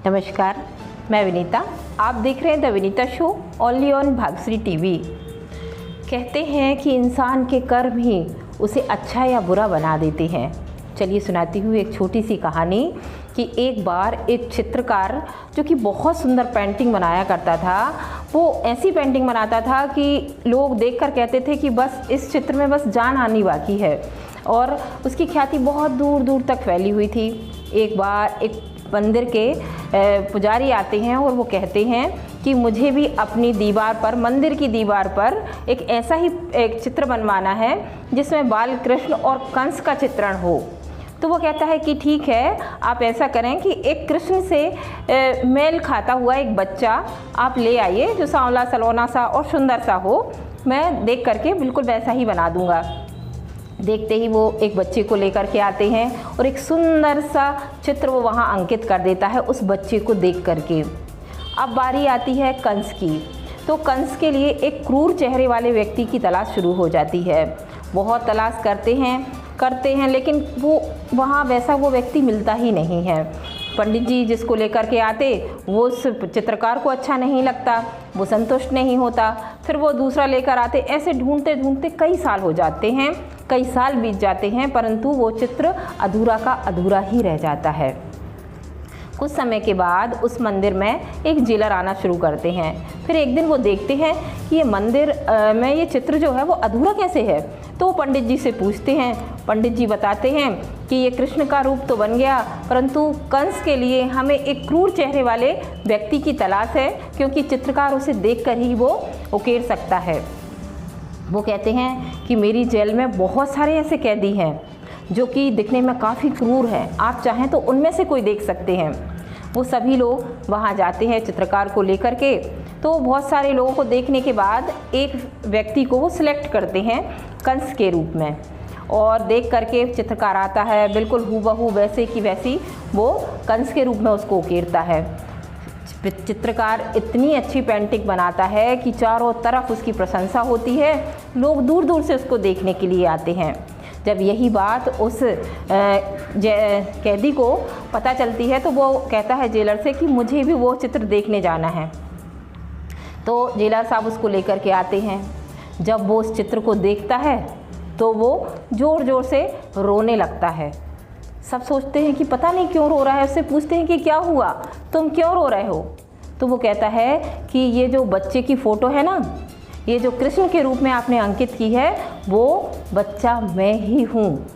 नमस्कार, मैं विनीता। आप देख रहे हैं the Vinita show only on Bhagyashree TV. कहते हैं कि इंसान के कर्म ही उसे अच्छा या बुरा बना देते हैं। चलिए सुनाती हूँ एक छोटी सी कहानी कि एक बार एक चित्रकार जो कि बहुत सुंदर पेंटिंग बनाया करता था, वो ऐसी पेंटिंग बनाता था कि लोग देखकर कहते थे कि बस इस चित्र में बस जान आनी बाकी है, और उसकी ख्याति बहुत दूर दूर तक फैली हुई थी। एक बार एक मंदिर के पुजारी आते हैं और वो कहते हैं कि मुझे भी अपनी दीवार पर, मंदिर की दीवार पर एक ऐसा ही एक चित्र बनवाना है जिसमें बाल कृष्ण और कंस का चित्रण हो। तो वो कहता है कि ठीक है, आप ऐसा करें कि एक कृष्ण से मेल खाता हुआ एक बच्चा आप ले आइए जो सांवला सलोना सा और सुंदर सा हो, मैं देख करके बिल्कुल वैसा ही बना दूंगा। देखते ही वो एक बच्चे को लेकर के आते हैं और एक सुंदर सा चित्र वो वहाँ अंकित कर देता है उस बच्चे को देख करके। अब बारी आती है कंस की। तो कंस के लिए एक क्रूर चेहरे वाले व्यक्ति की तलाश शुरू हो जाती है। बहुत तलाश करते हैं लेकिन वो वहाँ वैसा वो व्यक्ति मिलता ही नहीं है। पंडित जी जिसको लेकर के आते वो उस चित्रकार को अच्छा नहीं लगता, वो संतुष्ट नहीं होता, फिर वो दूसरा लेकर आते। ऐसे ढूंढते ढूंढते कई साल हो जाते हैं, कई साल बीत जाते हैं, परंतु वो चित्र अधूरा का अधूरा ही रह जाता है। कुछ समय के बाद उस मंदिर में एक जेलर आना शुरू करते हैं। फिर एक दिन वो देखते हैं कि ये मंदिर में ये चित्र जो है वो अधूरा कैसे है। तो वो पंडित जी से पूछते हैं। पंडित जी बताते हैं कि ये कृष्ण का रूप तो बन गया, परंतु कंस के लिए हमें एक क्रूर चेहरे वाले व्यक्ति की तलाश है, क्योंकि चित्रकार उसे देखकर ही वो उकेर सकता है। वो कहते हैं कि मेरी जेल में बहुत सारे ऐसे कैदी हैं जो कि दिखने में काफ़ी क्रूर हैं, आप चाहें तो उनमें से कोई देख सकते हैं। वो सभी लोग वहाँ जाते हैं चित्रकार को लेकर के। तो बहुत सारे लोगों को देखने के बाद एक व्यक्ति को वो सिलेक्ट करते हैं कंस के रूप में, और देख करके चित्रकार आता है, बिल्कुल हूबहू वैसे की वैसी वो कंस के रूप में उसको उकेरता है। चित्रकार इतनी अच्छी पेंटिंग बनाता है कि चारों तरफ उसकी प्रशंसा होती है, लोग दूर दूर से उसको देखने के लिए आते हैं। जब यही बात उस कैदी को पता चलती है तो वो कहता है जेलर से कि मुझे भी वो चित्र देखने जाना है। तो जेलर साहब उसको लेकर के आते हैं। जब वो उस चित्र को देखता है तो वो ज़ोर ज़ोर से रोने लगता है। सब सोचते हैं कि पता नहीं क्यों रो रहा है। उससे पूछते हैं कि क्या हुआ, तुम क्यों रो रहे हो। तो वो कहता है कि ये जो बच्चे की फ़ोटो है ना, ये जो कृष्ण के रूप में आपने अंकित की है, वो बच्चा मैं ही हूँ।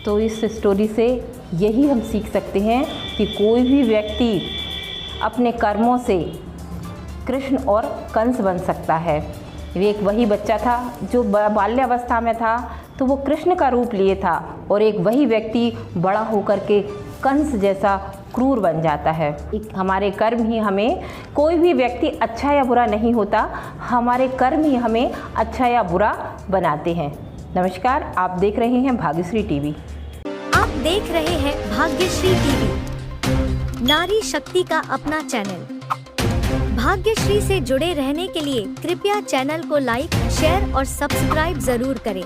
तो इस स्टोरी से यही हम सीख सकते हैं कि कोई भी व्यक्ति अपने कर्मों से कृष्ण और कंस बन सकता है। एक वही बच्चा था जो बाल्यावस्था में था तो वो कृष्ण का रूप लिए था, और एक वही व्यक्ति बड़ा होकर के कंस जैसा क्रूर बन जाता है। हमारे कर्म ही हमें, कोई भी व्यक्ति अच्छा या बुरा नहीं होता, हमारे कर्म ही हमें अच्छा या बुरा बनाते हैं। नमस्कार, आप देख रहे हैं भाग्यश्री टीवी। आप देख रहे हैं भाग्यश्री टीवी, नारी शक्ति का अपना चैनल। भाग्यश्री से जुड़े रहने के लिए कृपया चैनल को लाइक, शेयर और सब्सक्राइब जरूर करें।